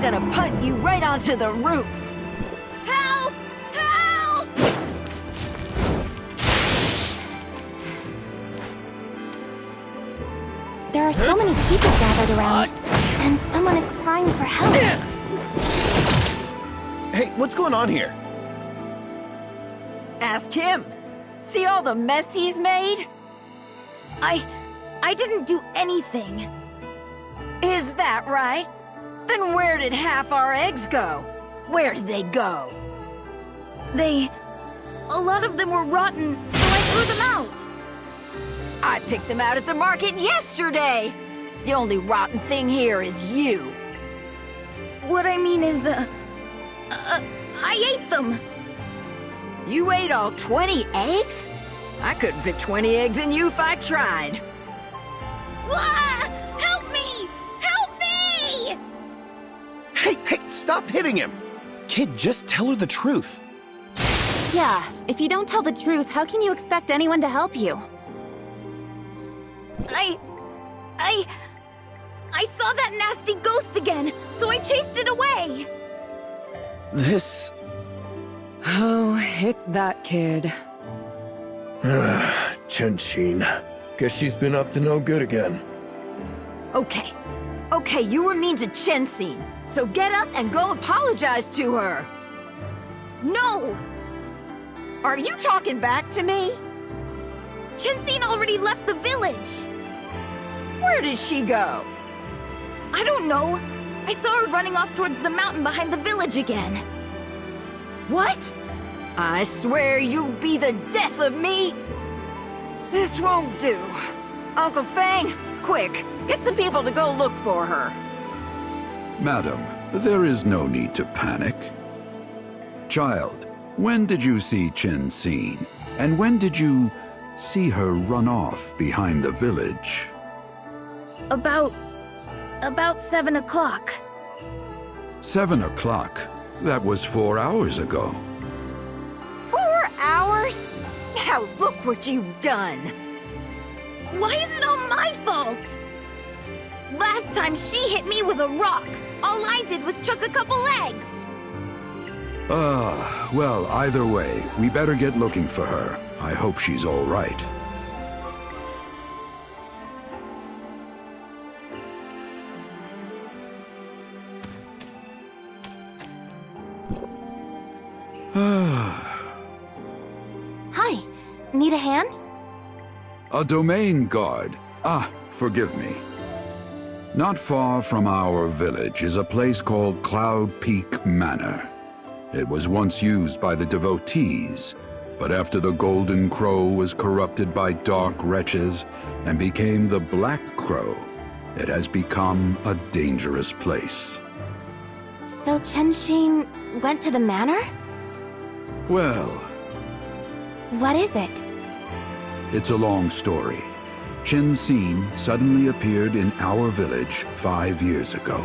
I'm gonna punt you right onto the roof. Help! Help! There are so many people gathered around, and someone is crying for help. Hey, what's going on here? Ask him. See all the mess he's made? I didn't do anything. Is that right? Then where did half our eggs go? Where did they go? A lot of them were rotten, so I threw them out. I picked them out at the market yesterday. The only rotten thing here is you. What I mean is, I ate them. You ate all 20 eggs? I couldn't fit 20 eggs in you if I tried. Ah! Help me! Help me! Hey, stop hitting him! Kid, just tell her the truth. Yeah, if you don't tell the truth, how can you expect anyone to help you? I saw that nasty ghost again, so I chased it away! This... Oh, it's that kid. Chen-Xin. Guess she's been up to no good again. Okay, you were mean to Chen-Xin, so get up and go apologize to her. No! Are you talking back to me? Chen-Xin already left the village! Where did she go? I don't know. I saw her running off towards the mountain behind the village again. What? I swear you'll be the death of me! This won't do. Uncle Fang, quick, get some people to go look for her. Madam, there is no need to panic. Child, when did you see Chen-Xin? And when did you see her run off behind the village? About 7 o'clock. 7 o'clock? That was 4 hours ago. 4 hours? Now look what you've done. Why is it all my fault? Last time she hit me with a rock. All I did was chuck a couple eggs. Well, either way, we better get looking for her. I hope she's all right. Hi, need a hand? A domain guard. Forgive me. Not far from our village is a place called Cloud Peak Manor. It was once used by the devotees, but after the Golden Crow was corrupted by dark wretches and became the Black Crow, it has become a dangerous place. So Chen-Xin went to the manor? Well, What is it? it's a long story. Chen-Xin suddenly appeared in our village 5 years ago.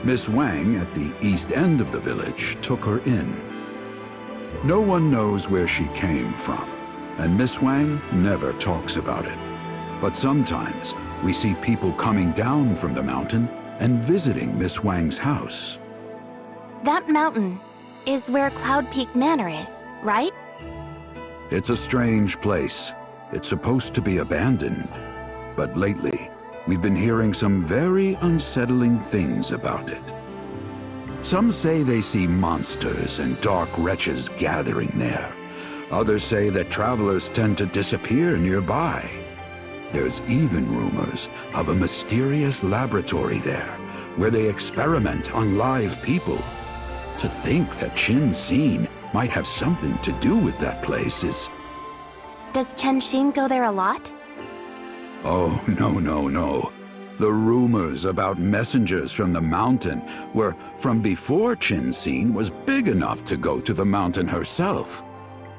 Miss Wang at the east end of the village took her in. No one knows where she came from, and Miss Wang never talks about it. But sometimes we see people coming down from the mountain and visiting Miss Wang's house. That mountain is where Cloud Peak Manor is, right? It's a strange place. It's supposed to be abandoned. But lately, we've been hearing some very unsettling things about it. Some say they see monsters and dark wretches gathering there. Others say that travelers tend to disappear nearby. There's even rumors of a mysterious laboratory there, where they experiment on live people. To think that Chen-Xin might have something to do with that place is... Does Chen-Xin go there a lot? Oh, no. The rumors about messengers from the mountain were from before Chen-Xin was big enough to go to the mountain herself.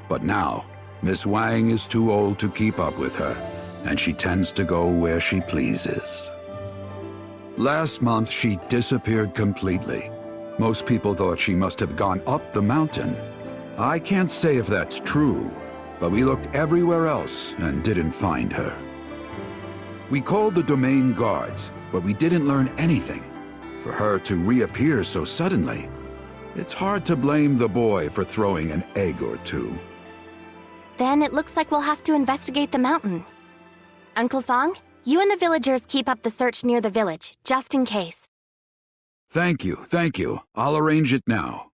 But now, Miss Wang is too old to keep up with her, and she tends to go where she pleases. Last month, she disappeared completely. Most people thought she must have gone up the mountain. I can't say if that's true, but we looked everywhere else and didn't find her. We called the domain guards, but we didn't learn anything. For her to reappear so suddenly, it's hard to blame the boy for throwing an egg or two. Then it looks like we'll have to investigate the mountain. Uncle Fong, you and the villagers keep up the search near the village, just in case. Thank you, thank you. I'll arrange it now.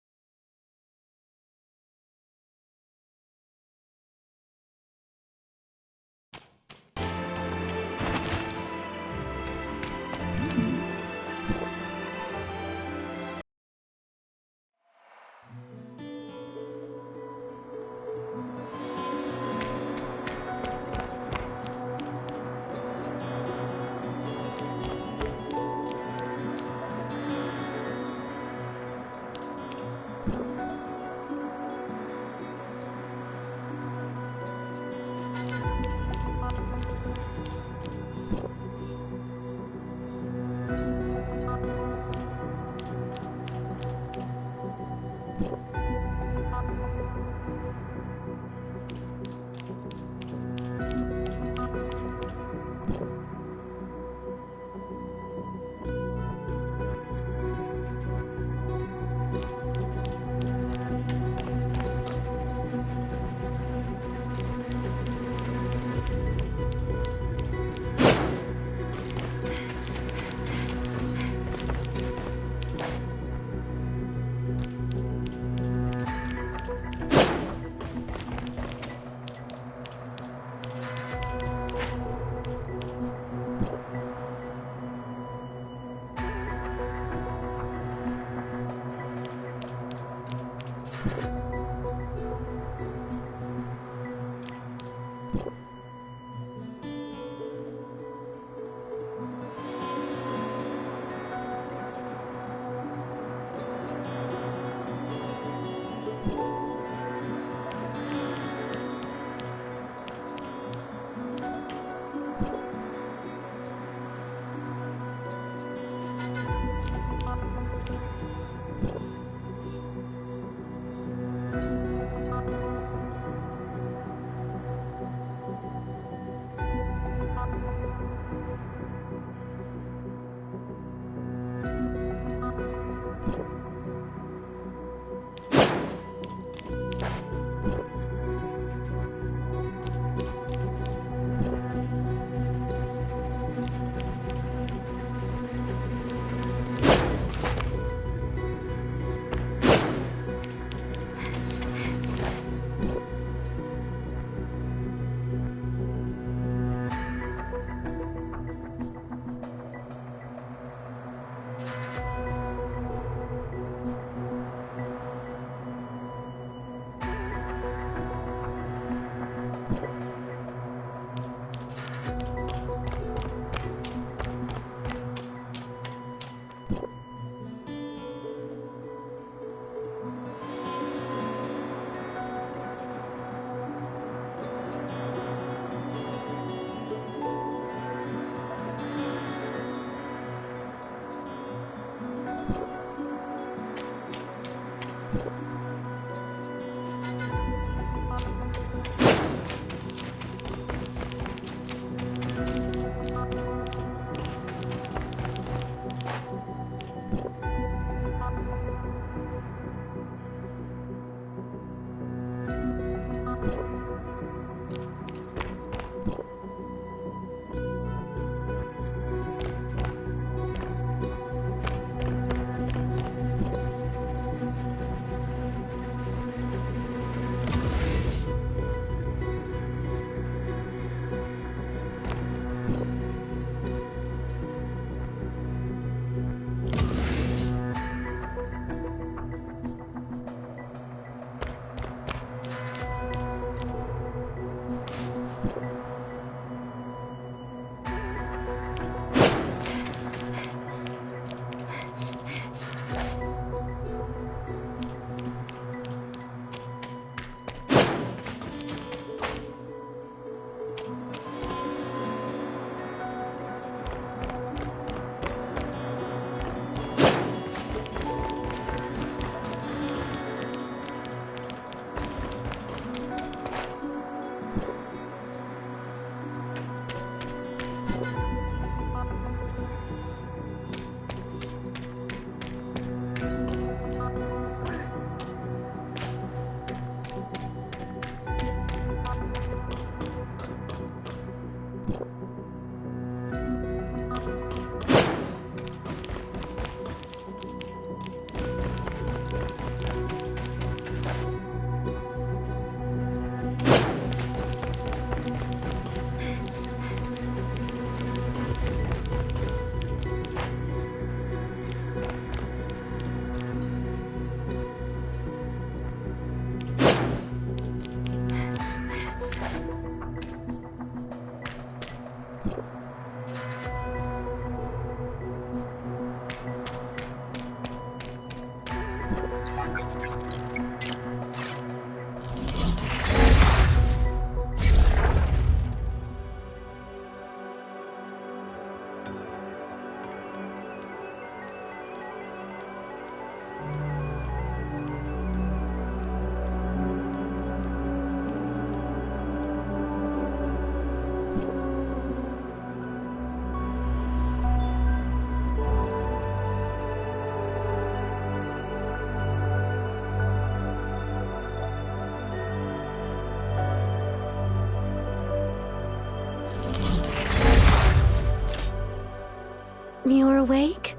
You're awake?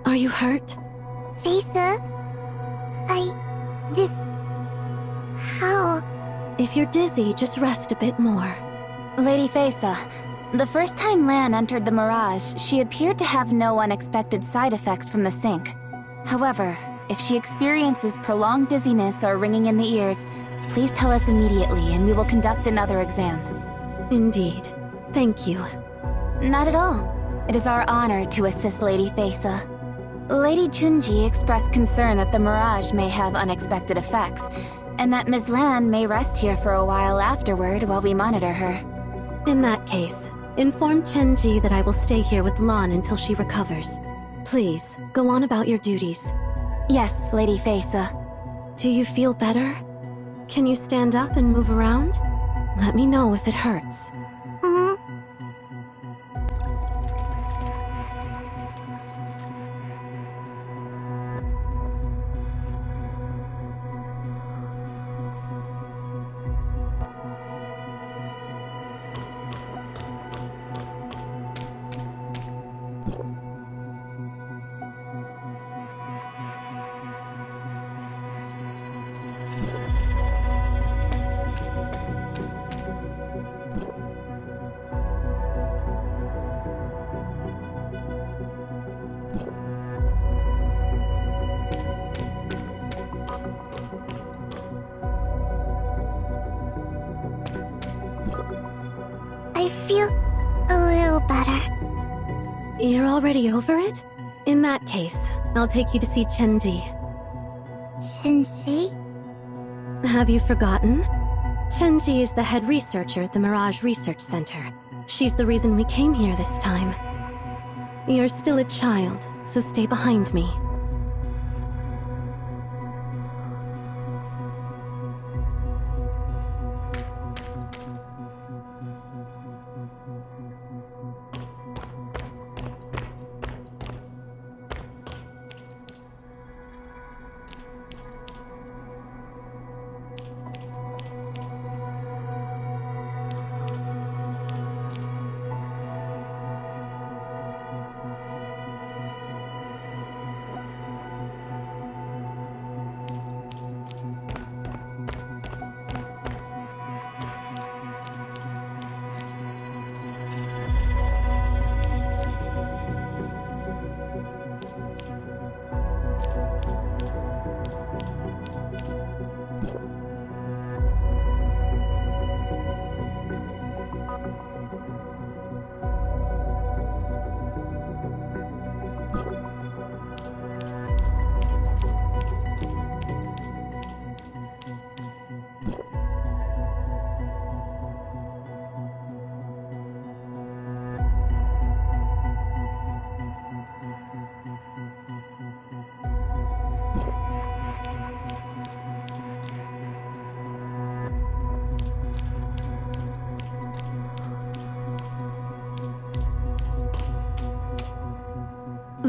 Are you hurt? Fei Se, How? If you're dizzy, just rest a bit more. Lady Fei Se, the first time Lan entered the Mirage, she appeared to have no unexpected side effects from the sync. However, if she experiences prolonged dizziness or ringing in the ears, please tell us immediately and we will conduct another exam. Indeed. Thank you. Not at all. It is our honor to assist Lady Fei Se. Lady Junji expressed concern that the Mirage may have unexpected effects, and that Ms. Lan may rest here for a while afterward while we monitor her. In that case, inform Chenji that I will stay here with Lan until she recovers. Please, go on about your duties. Yes, Lady Fei Se. Do you feel better? Can you stand up and move around? Let me know if it hurts. I feel a little better. You're already over it? In that case, I'll take you to see Chenji. Sensei? Have you forgotten? Chenji is the head researcher at the Mirage Research Center. She's the reason we came here this time. You're still a child, so stay behind me.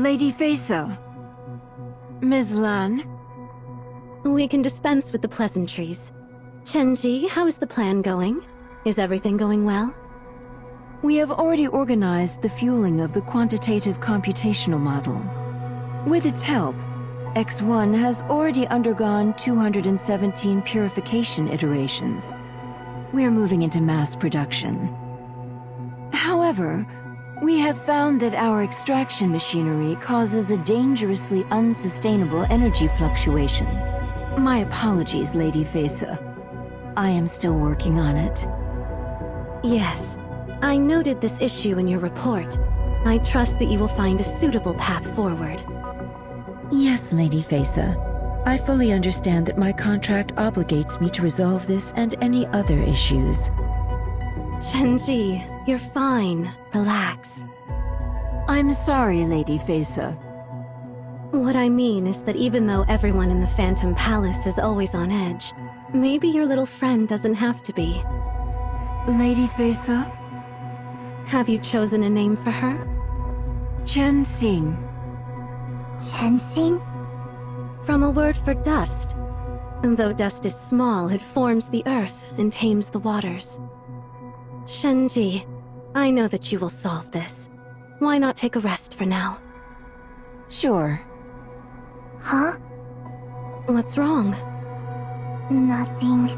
Lady Fei Se. Ms. Lan? We can dispense with the pleasantries. Chenji, how is the plan going? Is everything going well? We have already organized the fueling of the quantitative computational model. With its help, X1 has already undergone 217 purification iterations. We are moving into mass production. However, we have found that our extraction machinery causes a dangerously unsustainable energy fluctuation. My apologies, Lady Fei Se. I am still working on it. Yes, I noted this issue in your report. I trust that you will find a suitable path forward. Yes, Lady Fei Se. I fully understand that my contract obligates me to resolve this and any other issues. Chenji, you're fine. Relax. I'm sorry, Lady Fei Se. What I mean is that even though everyone in the Phantom Palace is always on edge, maybe your little friend doesn't have to be. Lady Fei Se? Have you chosen a name for her? Chen Xin. Sensing? From a word for dust. And though dust is small, it forms the earth and tames the waters. Shenji, I know that you will solve this. Why not take a rest for now? Sure. Huh? What's wrong? Nothing.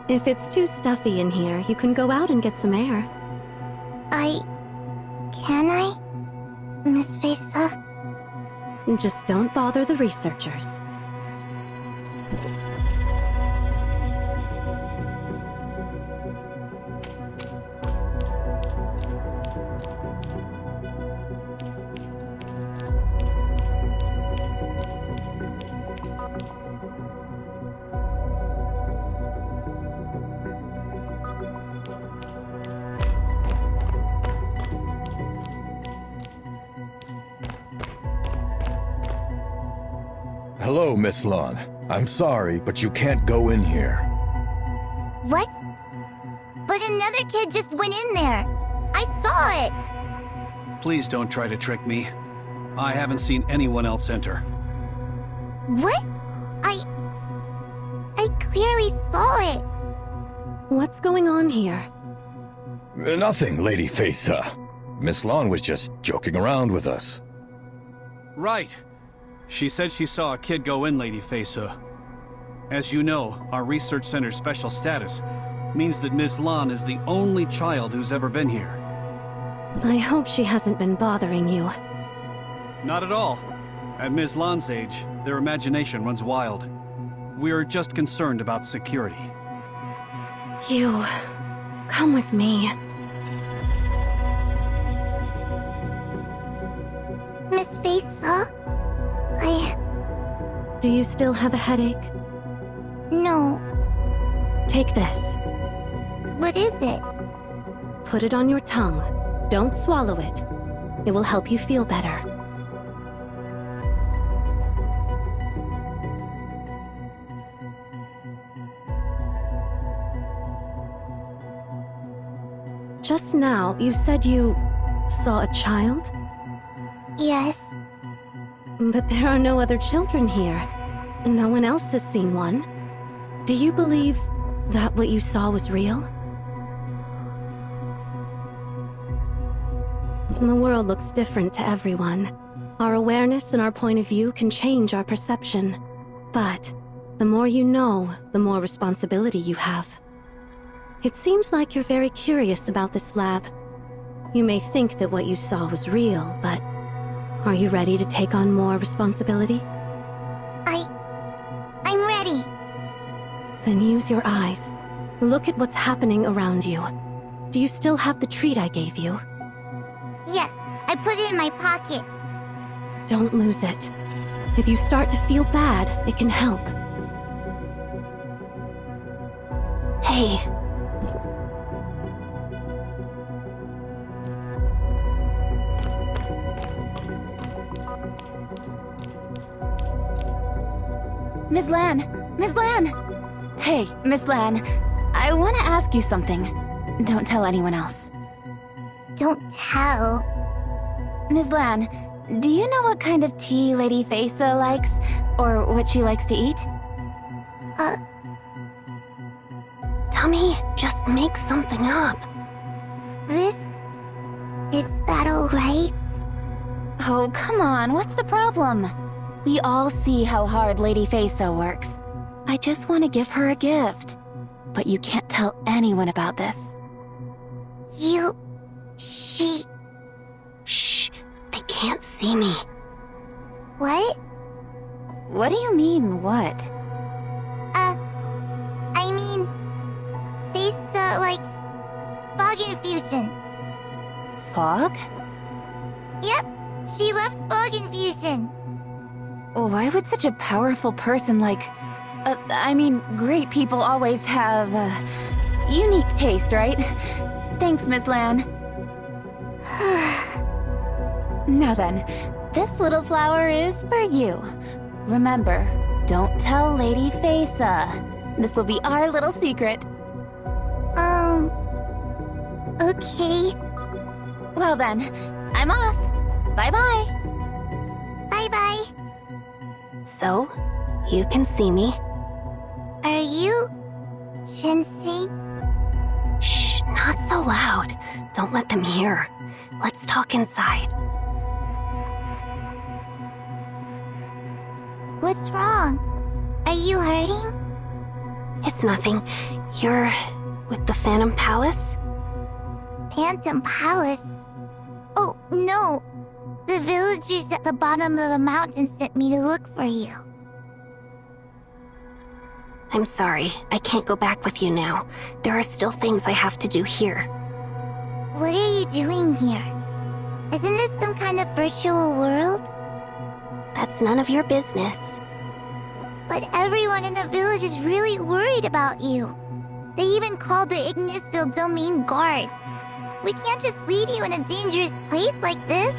If it's too stuffy in here, you can go out and get some air. Can I? Miss Fei Se? Just don't bother the researchers. Hello, Miss Lon. I'm sorry, but you can't go in here. What? But another kid just went in there. I saw it. Please don't try to trick me. I haven't seen anyone else enter. What? I clearly saw it. What's going on here? Nothing, Lady Fei Se. Miss Lon was just joking around with us. Right. She said she saw a kid go in, Lady Fei Se. As you know, our research center's special status means that Miss Lon is the only child who's ever been here. I hope she hasn't been bothering you. Not at all. At Miss Lon's age, their imagination runs wild. We're just concerned about security. You... come with me. Miss Fei Se? Do you still have a headache? No. Take this. What is it? Put it on your tongue. Don't swallow it. It will help you feel better. Just now, you said you saw a child? Yes. But there are no other children here. No one else has seen one. Do you believe that what you saw was real? The world looks different to everyone. Our awareness and our point of view can change our perception. But the more you know, the more responsibility you have. It seems like you're very curious about this lab. You may think that what you saw was real, but are you ready to take on more responsibility? I'm ready. Then use your eyes. Look at what's happening around you. Do you still have the treat I gave you? Yes, I put it in my pocket. Don't lose it. If you start to feel bad, it can help. Hey. Miss Lan! Miss Lan! Hey, Miss Lan. I want to ask you something. Don't tell anyone else. Don't tell. Miss Lan, do you know what kind of tea Lady Fei Se likes? Or what she likes to eat? Tummy, just make something up. Is that alright? Oh, come on, what's the problem? We all see how hard Lady Fei Se works. I just want to give her a gift. But you can't tell anyone about this. She... Shh, they can't see me. What? What do you mean, what? I mean... Fei Se likes... fog infusion. Fog? Yep, she loves fog infusion. Why would such a powerful person like... great people always have, unique taste, right? Thanks, Miss Lan. Now then, this little flower is for you. Remember, don't tell Lady Fei Se. This will be our little secret. Okay. Well then, I'm off. Bye-bye. Bye-bye. So, you can see me. Are you... Sensei? so loud? Don't let them hear. Let's talk inside. What's wrong? Are you hurting? It's nothing. You're with the Phantom Palace? Phantom Palace? Oh, no. The villagers at the bottom of the mountain sent me to look for you. I'm sorry. I can't go back with you now. There are still things I have to do here. What are you doing here? Isn't this some kind of virtual world? That's none of your business. But everyone in the village is really worried about you. They even called the Ignisville domain guards. We can't just leave you in a dangerous place like this.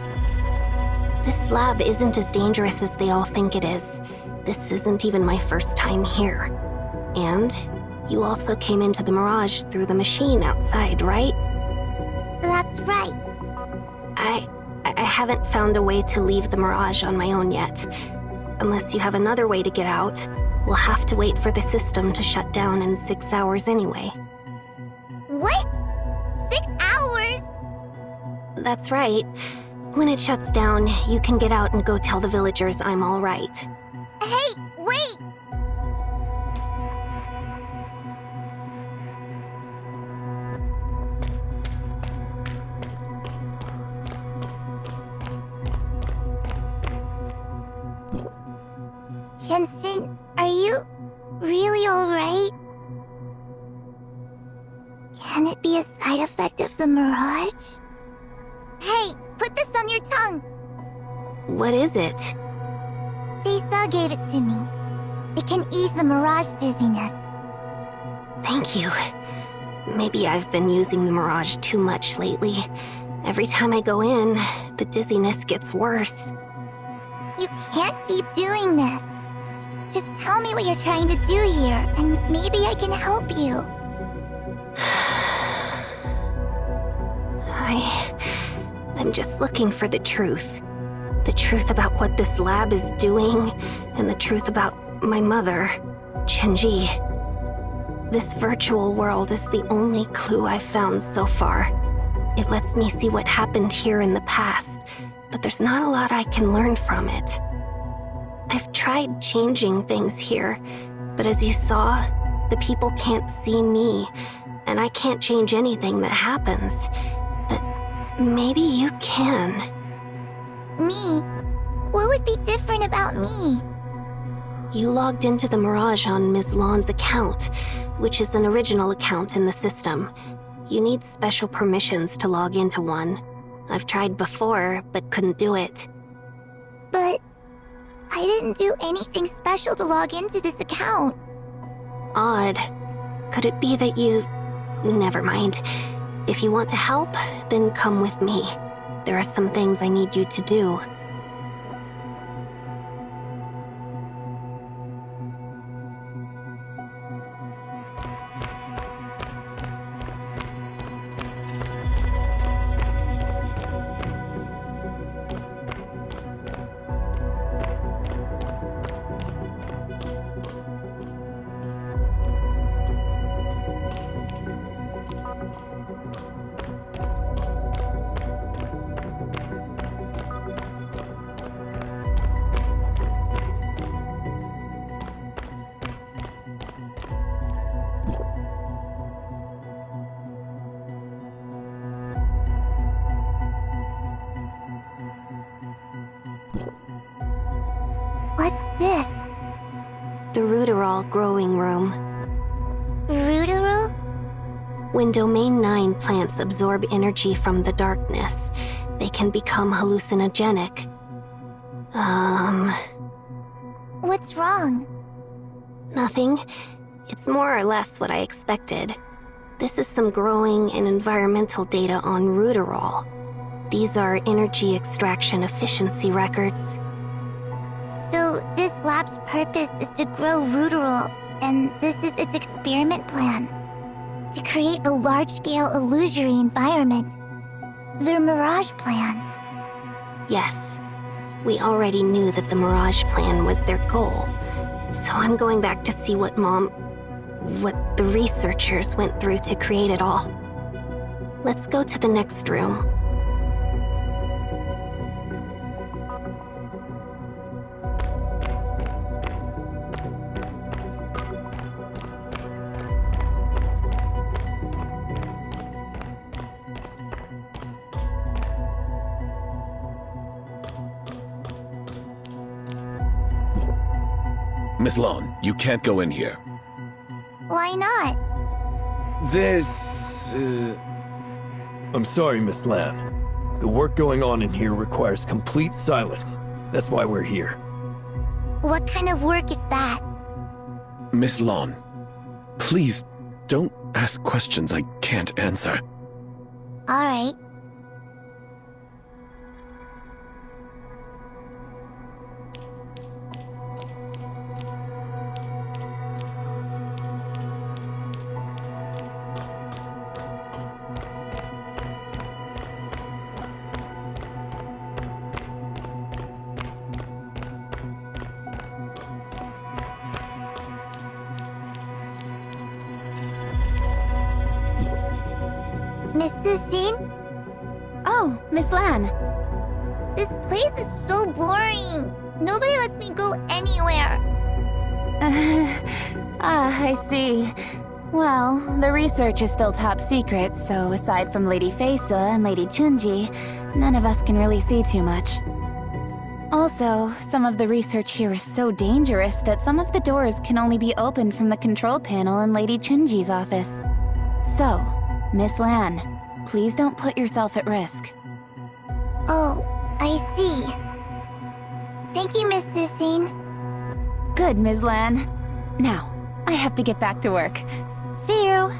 This lab isn't as dangerous as they all think it is. This isn't even my first time here. And you also came into the Mirage through the machine outside, right? That's right. I haven't found a way to leave the Mirage on my own yet. Unless you have another way to get out, we'll have to wait for the system to shut down in 6 hours anyway. What? 6 hours? That's right. When it shuts down, you can get out and go tell the villagers I'm all right. Hey, wait! Jensen, are you really alright? Can it be a side effect of the Mirage? Hey, put this on your tongue! What is it? Fei Se gave it to me. It can ease the Mirage dizziness. Thank you. Maybe I've been using the Mirage too much lately. Every time I go in, the dizziness gets worse. You can't keep doing this. Just tell me what you're trying to do here, and maybe I can help you. I'm just looking for the truth. The truth about what this lab is doing, and the truth about my mother, Chenji. This virtual world is the only clue I've found so far. It lets me see what happened here in the past, but there's not a lot I can learn from it. I've tried changing things here, but as you saw, the people can't see me, and I can't change anything that happens. But maybe you can. Me? What would be different about me? You logged into the Mirage on Ms. Lan's account, which is an original account in the system. You need special permissions to log into one. I've tried before, but couldn't do it. But I didn't do anything special to log into this account. Odd. Could it be that you... Never mind. If you want to help, then come with me. There are some things I need you to do. What's this? The Ruderol growing room. Ruderol? When Domain 9 plants absorb energy from the darkness, they can become hallucinogenic. What's wrong? Nothing. It's more or less what I expected. This is some growing and environmental data on Ruderol. These are energy extraction efficiency records. So this lab's purpose is to grow Ruderol, and this is its experiment plan. To create a large-scale illusory environment. Their Mirage plan. Yes. We already knew that the Mirage plan was their goal. So I'm going back to see what the researchers went through to create it all. Let's go to the next room. Miss Lon, you can't go in here. Why not? I'm sorry, Miss Lan. The work going on in here requires complete silence. That's why we're here. What kind of work is that? Miss Lon, please don't ask questions I can't answer. Alright. Mrs. Sin? Oh, Miss Lan. This place is so boring. Nobody lets me go anywhere. I see. Well, the research is still top secret, so aside from Lady Fei Se and Lady Chunji, none of us can really see too much. Also, some of the research here is so dangerous that some of the doors can only be opened from the control panel in Lady Chunji's office. So, Miss Lan, please don't put yourself at risk. Oh, I see. Thank you, Mrs. Sin. Good, Ms. Lan. Now, I have to get back to work. See you!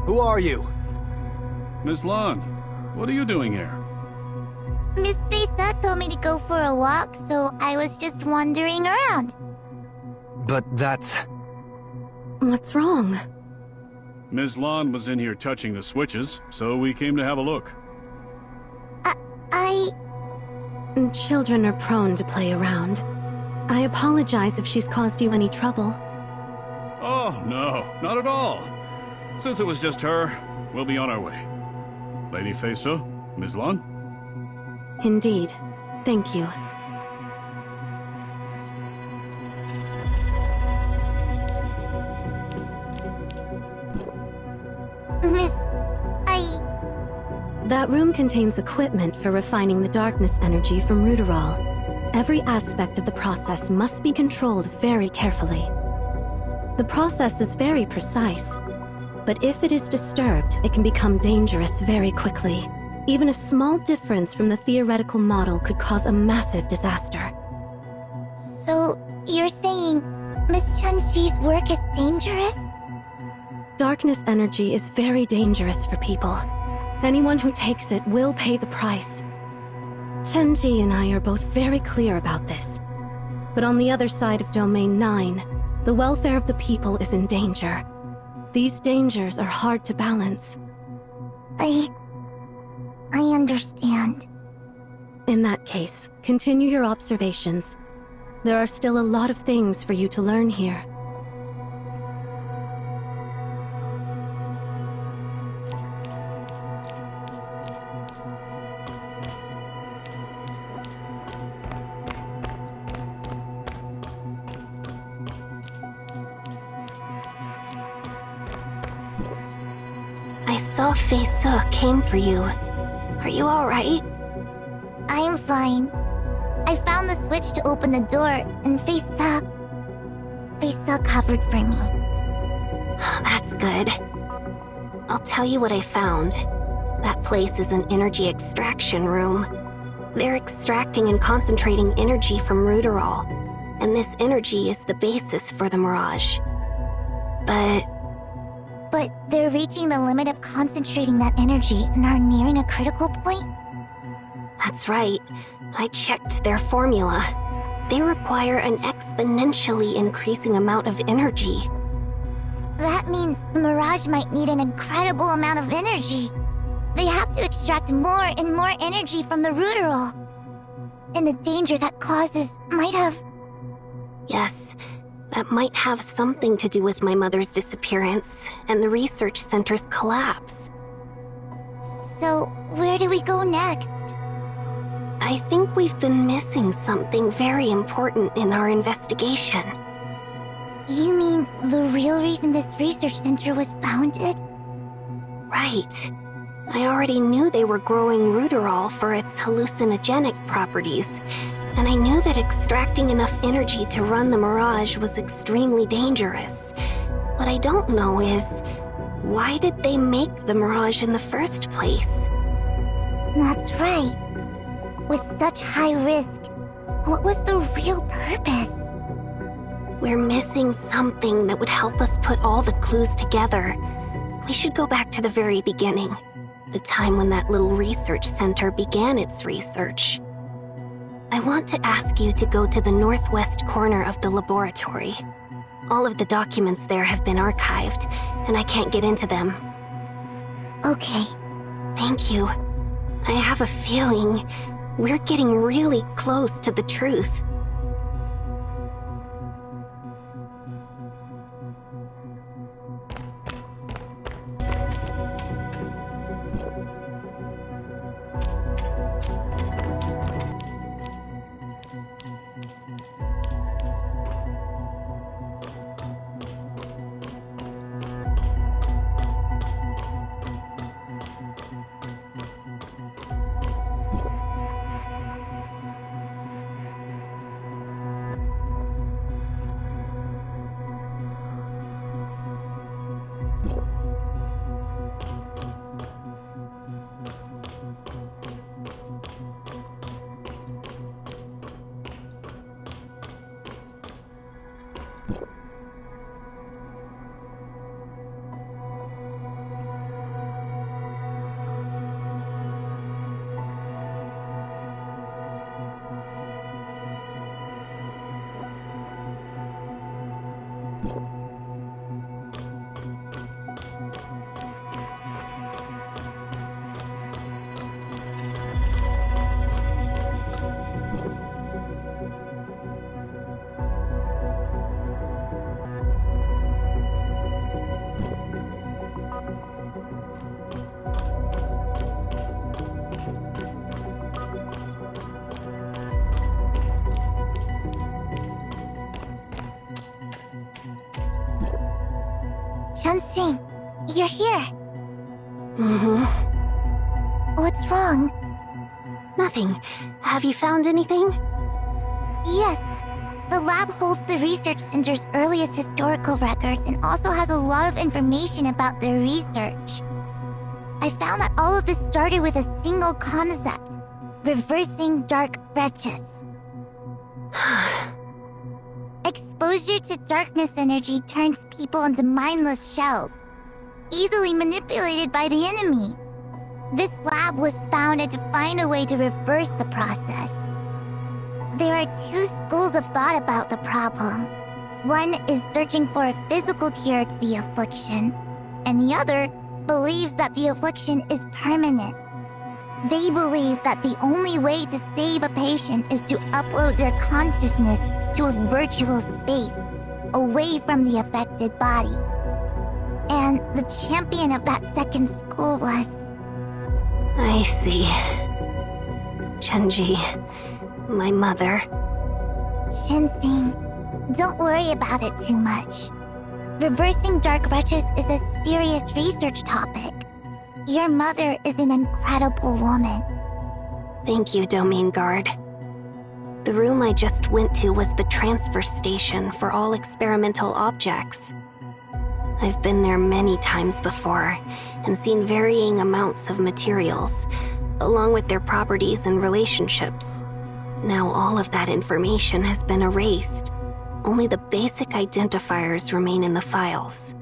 Who are you? Miss Lon, what are you doing here? Miss Fei Se told me to go for a walk, so I was just wandering around. But that's... What's wrong? Miss Lon was in here touching the switches, so we came to have a look. Children are prone to play around. I apologize if she's caused you any trouble. Oh, no, not at all. Since it was just her, we'll be on our way. Lady Fei Se, Miss Lon? Indeed. Thank you. Miss... That room contains equipment for refining the darkness energy from Ruderol. Every aspect of the process must be controlled very carefully. The process is very precise, but if it is disturbed, it can become dangerous very quickly. Even a small difference from the theoretical model could cause a massive disaster. So, you're saying Miss Chunji's work is dangerous? Darkness energy is very dangerous for people. Anyone who takes it will pay the price. Chunji and I are both very clear about this. But on the other side of Domain 9, the welfare of the people is in danger. These dangers are hard to balance. I understand. In that case, continue your observations. There are still a lot of things for you to learn here. I I saw Fei Se came for you. Are you alright? I'm fine. I found the switch to open the door, and Fei Se covered for me. That's good. I'll tell you what I found. That place is an energy extraction room. They're extracting and concentrating energy from Ruderol, and this energy is the basis for the Mirage. But they're reaching the limit of concentrating that energy and are nearing a critical point? That's right. I checked their formula. They require an exponentially increasing amount of energy. That means the Mirage might need an incredible amount of energy. They have to extract more and more energy from the Ruderol. And the danger that causes might have... Yes, that might have something to do with my mother's disappearance and the research center's collapse. So, where do we go next? I think we've been missing something very important in our investigation. You mean the real reason this research center was founded? Right. I already knew they were growing Ruderol for its hallucinogenic properties, and I knew that extracting enough energy to run the Mirage was extremely dangerous. What I don't know is, why did they make the Mirage in the first place? That's right. With such high risk, what was the real purpose? We're missing something that would help us put all the clues together. We should go back to the very beginning, the time when that little research center began its research. I want to ask you to go to the northwest corner of the laboratory. All of the documents there have been archived, and I can't get into them. Okay. Thank you. I have a feeling we're getting really close to the truth. Chun-Sing, you're here. Mm-hmm. What's wrong? Nothing. Have you found anything? Yes. The lab holds the research center's earliest historical records and also has a lot of information about their research. I found that all of this started with a single concept: reversing dark wretches. Exposure to darkness energy turns people into mindless shells, easily manipulated by the enemy. This lab was founded to find a way to reverse the process. There are two schools of thought about the problem. One is searching for a physical cure to the affliction, and the other believes that the affliction is permanent. They believe that the only way to save a patient is to upload their consciousness to a virtual space, away from the affected body. And the champion of that second school was... I see. Chunji, my mother. Chun-Sing, don't worry about it too much. Reversing dark wretches is a serious research topic. Your mother is an incredible woman. Thank you, Domain Guard. The room I just went to was the transfer station for all experimental objects. I've been there many times before and seen varying amounts of materials, along with their properties and relationships. Now all of that information has been erased. Only the basic identifiers remain in the files.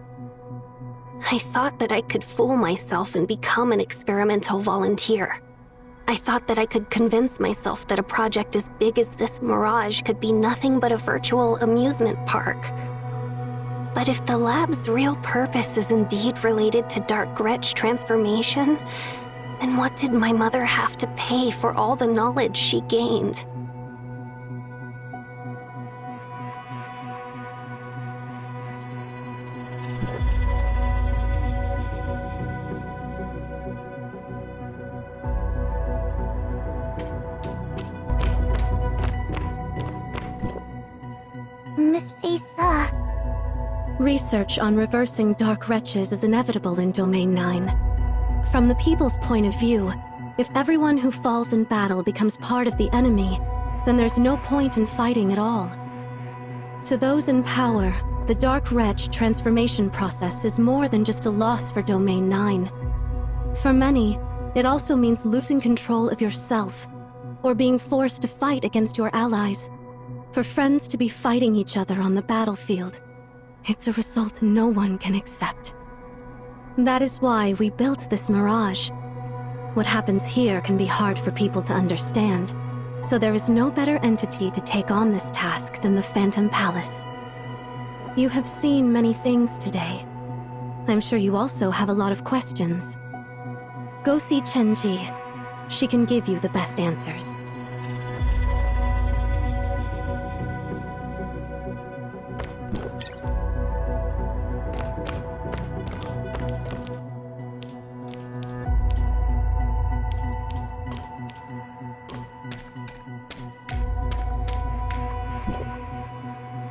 I thought that I could fool myself and become an experimental volunteer. I thought that I could convince myself that a project as big as this Mirage could be nothing but a virtual amusement park. But if the lab's real purpose is indeed related to Dark Wretch transformation, then what did my mother have to pay for all the knowledge she gained? Miss Fei Se. Research on reversing Dark Wretches is inevitable in Domain 9. From the people's point of view, if everyone who falls in battle becomes part of the enemy, then there's no point in fighting at all. To those in power, the Dark Wretch transformation process is more than just a loss for Domain 9. For many, it also means losing control of yourself, or being forced to fight against your allies. For friends to be fighting each other on the battlefield, it's a result no one can accept. That is why we built this Mirage. What happens here can be hard for people to understand, so there is no better entity to take on this task than the Phantom Palace. You have seen many things today. I'm sure you also have a lot of questions. Go see Chenji. She can give you the best answers.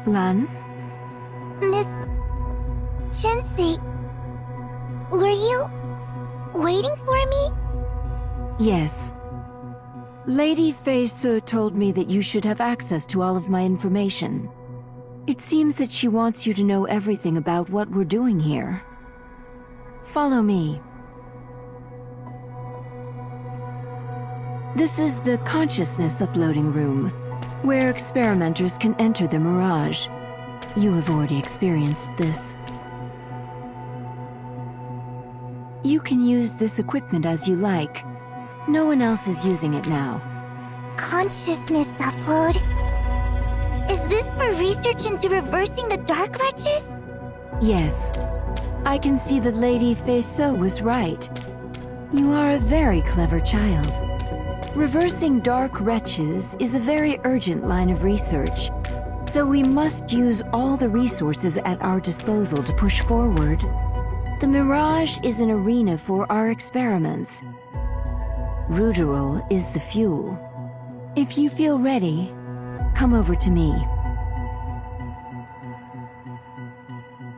Lan? Miss Chenji, were you waiting for me? Yes. Lady Fei Se told me that you should have access to all of my information. It seems that she wants you to know everything about what we're doing here. Follow me. This is the consciousness uploading room, where experimenters can enter the Mirage. You have already experienced this. You can use this equipment as you like. No one else is using it now. Consciousness upload? Is this for research into reversing the Dark Wretches? Yes. I can see that Lady Fei Se was right. You are a very clever child. Reversing Dark Wretches is a very urgent line of research, so we must use all the resources at our disposal to push forward. The Mirage is an arena for our experiments. Ruderol is the fuel. If you feel ready, come over to me.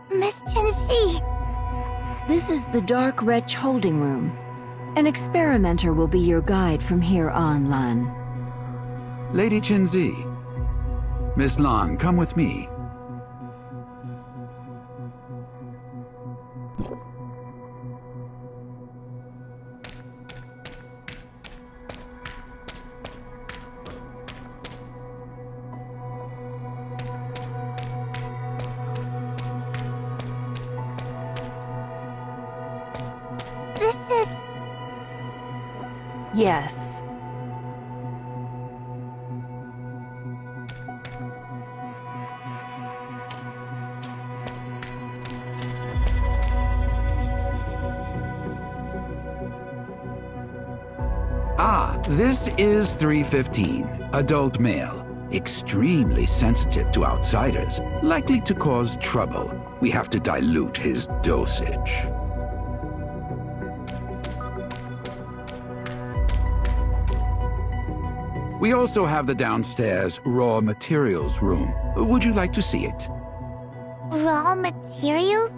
Miss Chenji! This is the Dark Wretch holding room. An experimenter will be your guide from here on, Lan. Lady Chenzi. Miss Lan, come with me. This is... Yes. Ah, this is 315, adult male. Extremely sensitive to outsiders, likely to cause trouble. We have to dilute his dosage. We also have the downstairs raw materials room. Would you like to see it? raw materials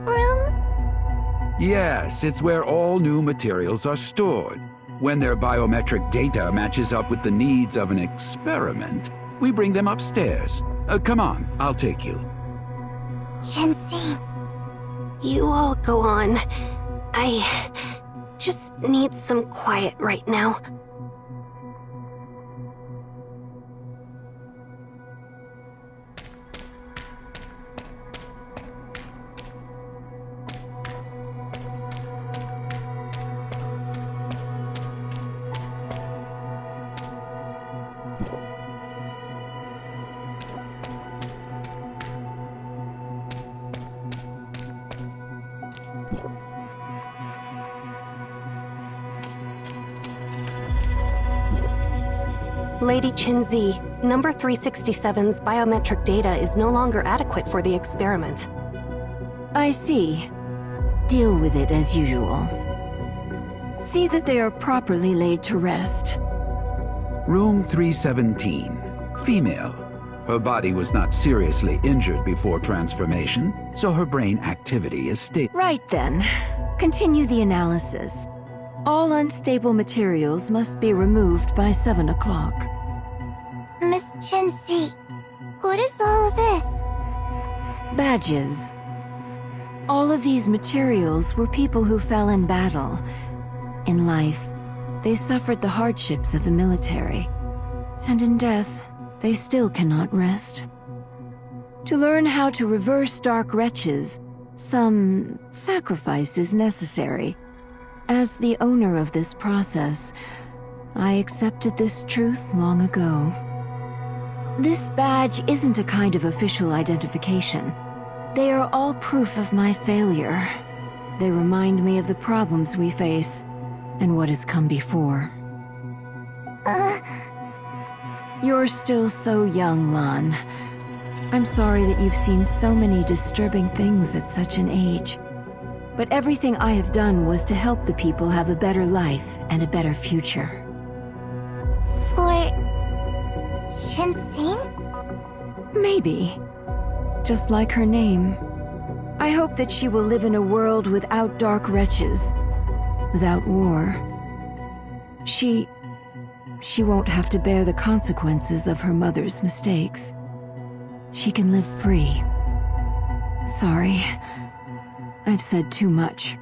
room? Yes, it's where all new materials are stored. When their biometric data matches up with the needs of an experiment, we bring them upstairs. Come on, I'll take you. Shensi. You all go on. I just need some quiet right now. Lady Qinzi, number 367's biometric data is no longer adequate for the experiment. I see. Deal with it as usual. See that they are properly laid to rest. Room 317. Female. Her body was not seriously injured before transformation, so her brain activity is stable. Right then. Continue the analysis. All unstable materials must be removed by 7 o'clock. Miss Shensi, what is all of this? Badges. All of these materials were people who fell in battle. In life, they suffered the hardships of the military. And in death, they still cannot rest. To learn how to reverse dark wretches, some sacrifice is necessary. As the owner of this process, I accepted this truth long ago. This badge isn't a kind of official identification. They are all proof of my failure. They remind me of the problems we face, and what has come before. You're still so young, Lan. I'm sorry that you've seen so many disturbing things at such an age. But everything I have done was to help the people have a better life and a better future. For Shensi? Maybe. Just like her name. I hope that she will live in a world without dark wretches, without war. She won't have to bear the consequences of her mother's mistakes. She can live free. Sorry. I've said too much.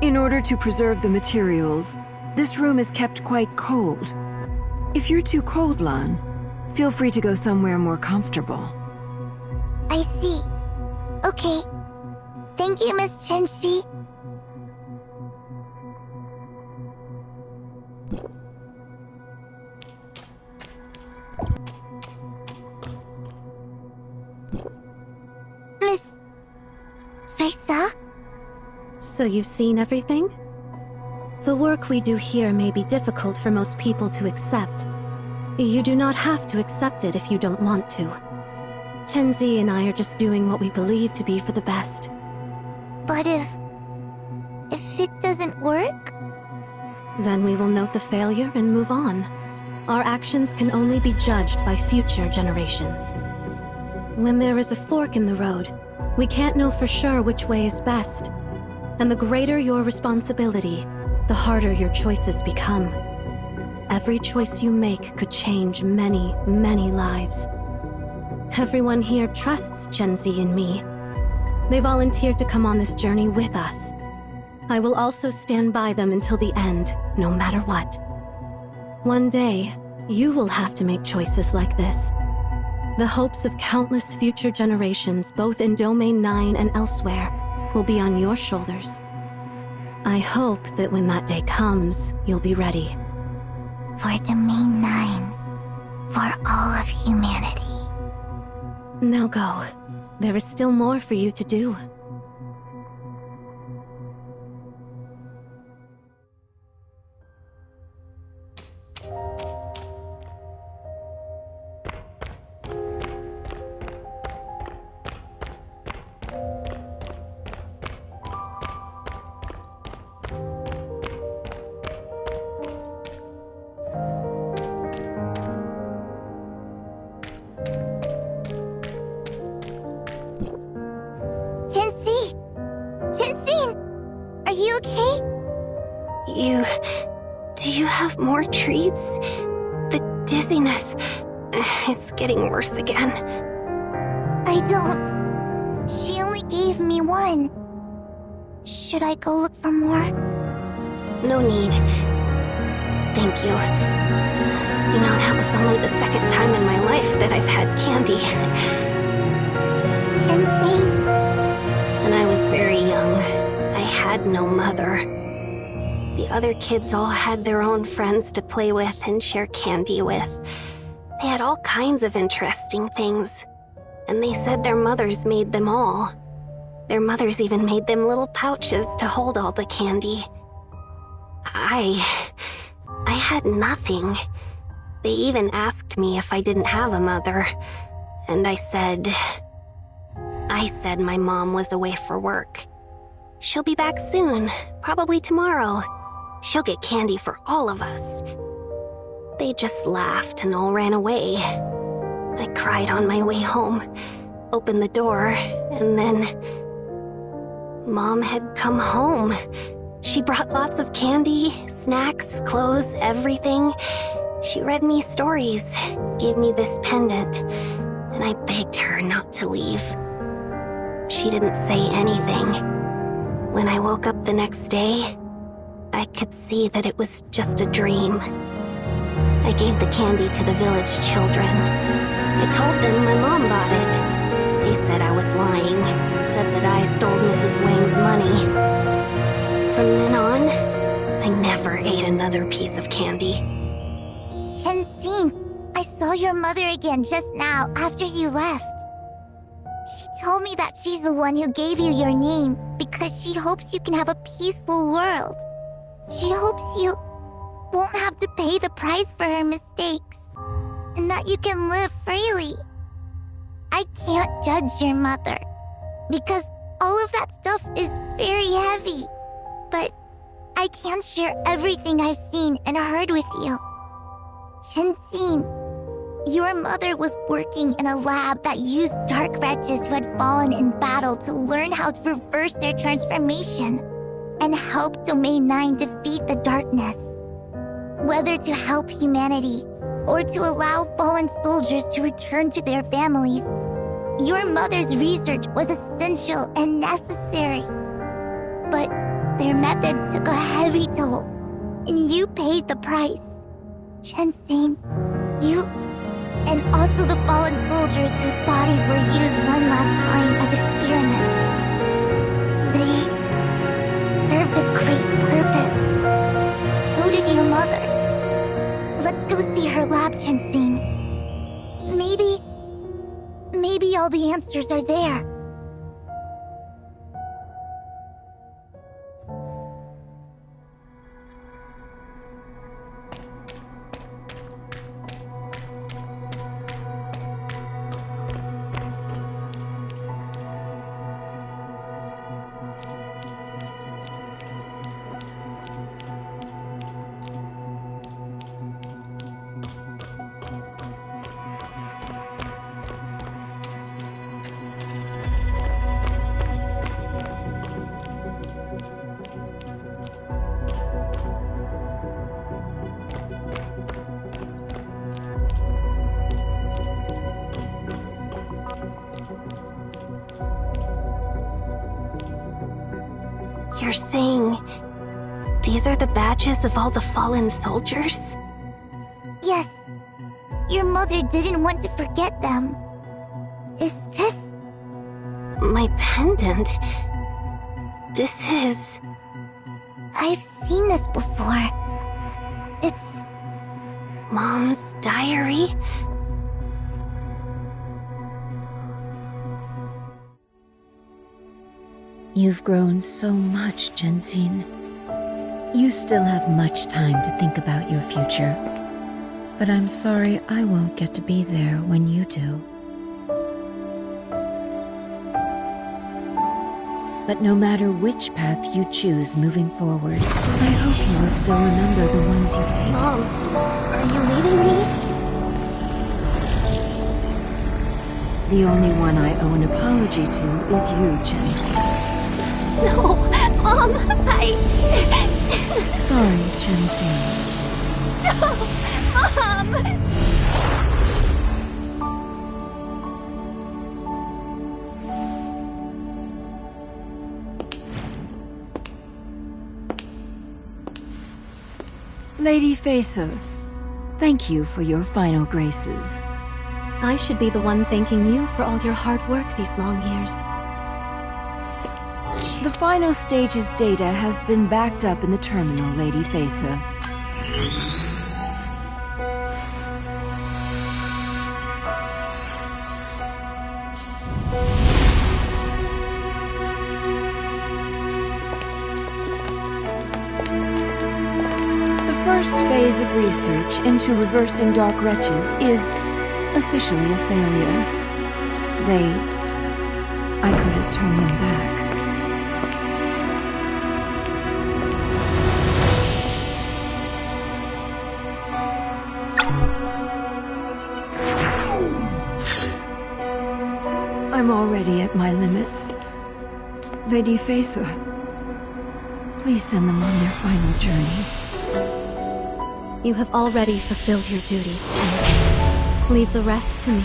In order to preserve the materials, this room is kept quite cold. If you're too cold, Lan, feel free to go somewhere more comfortable. I see. Okay. Thank you, Miss Shensi. Miss Fei Se? So you've seen everything? The work we do here may be difficult for most people to accept. You do not have to accept it if you don't want to. Chenzi and I are just doing what we believe to be for the best. But if it doesn't work? Then we will note the failure and move on. Our actions can only be judged by future generations. When there is a fork in the road, we can't know for sure which way is best. And the greater your responsibility, the harder your choices become. Every choice you make could change many, many lives. Everyone here trusts Chenzi and me. They volunteered to come on this journey with us. I will also stand by them until the end, no matter what. One day, you will have to make choices like this. The hopes of countless future generations, both in Domain 9 and elsewhere, will be on your shoulders. I hope that when that day comes, you'll be ready. For Domain 9. For all of humanity. Now go. There is still more for you to do. Do you have more treats? The dizziness, it's getting worse again. I don't. She only gave me one. Should I go look for more? No need. Thank you. You know, that was only the second time in my life that I've had candy. Ginseng? When I was very young, I had no mother. The other kids all had their own friends to play with and share candy with. They had all kinds of interesting things. And they said their mothers made them all. Their mothers even made them little pouches to hold all the candy. I had nothing. They even asked me if I didn't have a mother. And I said my mom was away for work. She'll be back soon, probably tomorrow. She'll get candy for all of us. They just laughed and all ran away. I cried on my way home, opened the door, and then Mom had come home. She brought lots of candy, snacks, clothes, everything. She read me stories, gave me this pendant, and I begged her not to leave. She didn't say anything. When I woke up the next day, I could see that it was just a dream. I gave the candy to the village children. I told them my mom bought it. They said I was lying, said that I stole Mrs. Wang's money. From then on, I never ate another piece of candy. Ginseng, I saw your mother again just now after you left. She told me that she's the one who gave you your name because she hopes you can have a peaceful world. She hopes you won't have to pay the price for her mistakes, and that you can live freely. I can't judge your mother, because all of that stuff is very heavy, but I can share everything I've seen and heard with you. Ginseng, your mother was working in a lab that used dark wretches who had fallen in battle to learn how to reverse their transformation and help Domain 9 defeat the darkness. Whether to help humanity or to allow fallen soldiers to return to their families, your mother's research was essential and necessary. But their methods took a heavy toll, and you paid the price. Ginseng, you, and also the fallen soldiers whose bodies were used one last time as experiments. They served a great purpose. So did your mother. Let's go see her lab, Ginseng. Maybe all the answers are there. You're saying these are the badges of all the fallen soldiers? Yes. Your mother didn't want to forget them. Is this... My pendant? This is... I've seen this before. It's... Mom's diary? You've grown so much, Ginseng. You still have much time to think about your future. But I'm sorry I won't get to be there when you do. But no matter which path you choose moving forward, I hope you will still remember the ones you've taken. Mom, are you leaving me? The only one I owe an apology to is you, Ginseng. No, Mom, Sorry, Chensing. Mom! Lady Fei Se, thank you for your final graces. I should be the one thanking you for all your hard work these long years. The final stage's data has been backed up in the terminal, Lady Fei Se. The first phase of research into reversing Dark Wretches is officially a failure. I couldn't turn them back. I'm already at my limits. Lady Fei Se, please send them on their final journey. You have already fulfilled your duties, Chensing. Leave the rest to me.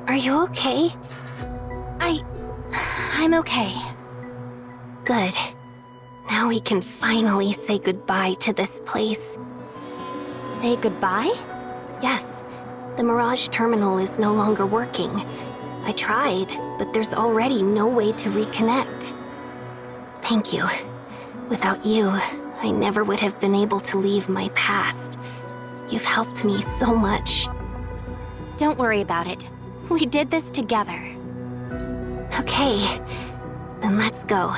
Are you okay? I'm okay. Good. Now we can finally say goodbye to this place. Say goodbye? Yes. The Mirage Terminal is no longer working. I tried, but there's already no way to reconnect. Thank you. Without you, I never would have been able to leave my past. You've helped me so much. Don't worry about it. We did this together. Okay, then let's go.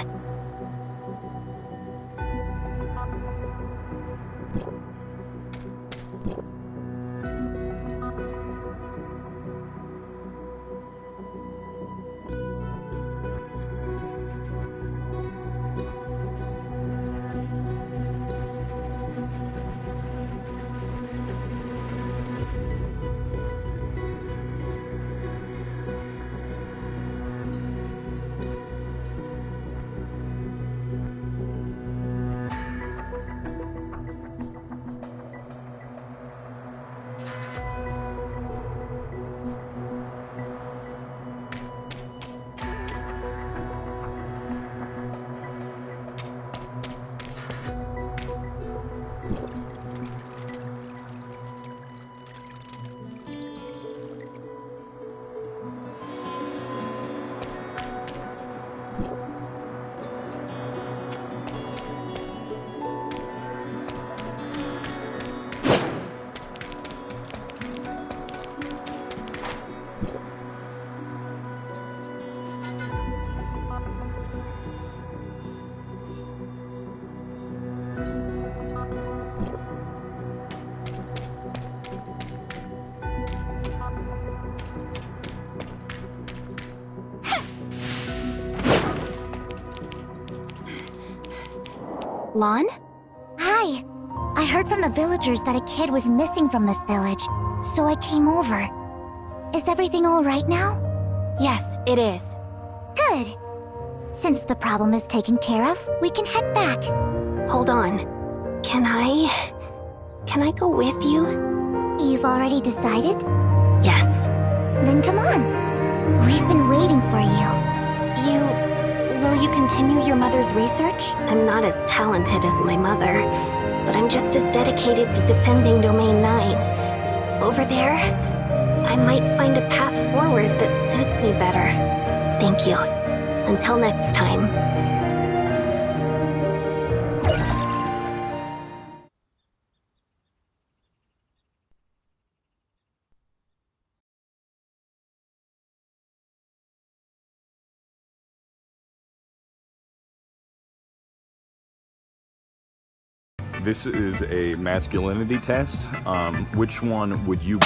Lon? Hi. I heard from the villagers that a kid was missing from this village, so I came over. Is everything all right now? Yes, it is. Good. Since the problem is taken care of, we can head back. Hold on. Can I go with you? You've already decided? Yes. Then come on. We've been waiting for you. Will you continue your mother's research? I'm not as talented as my mother, but I'm just as dedicated to defending Domain 9. Over there, I might find a path forward that suits me better. Thank you. Until next time. this is a masculinity test. Which one would you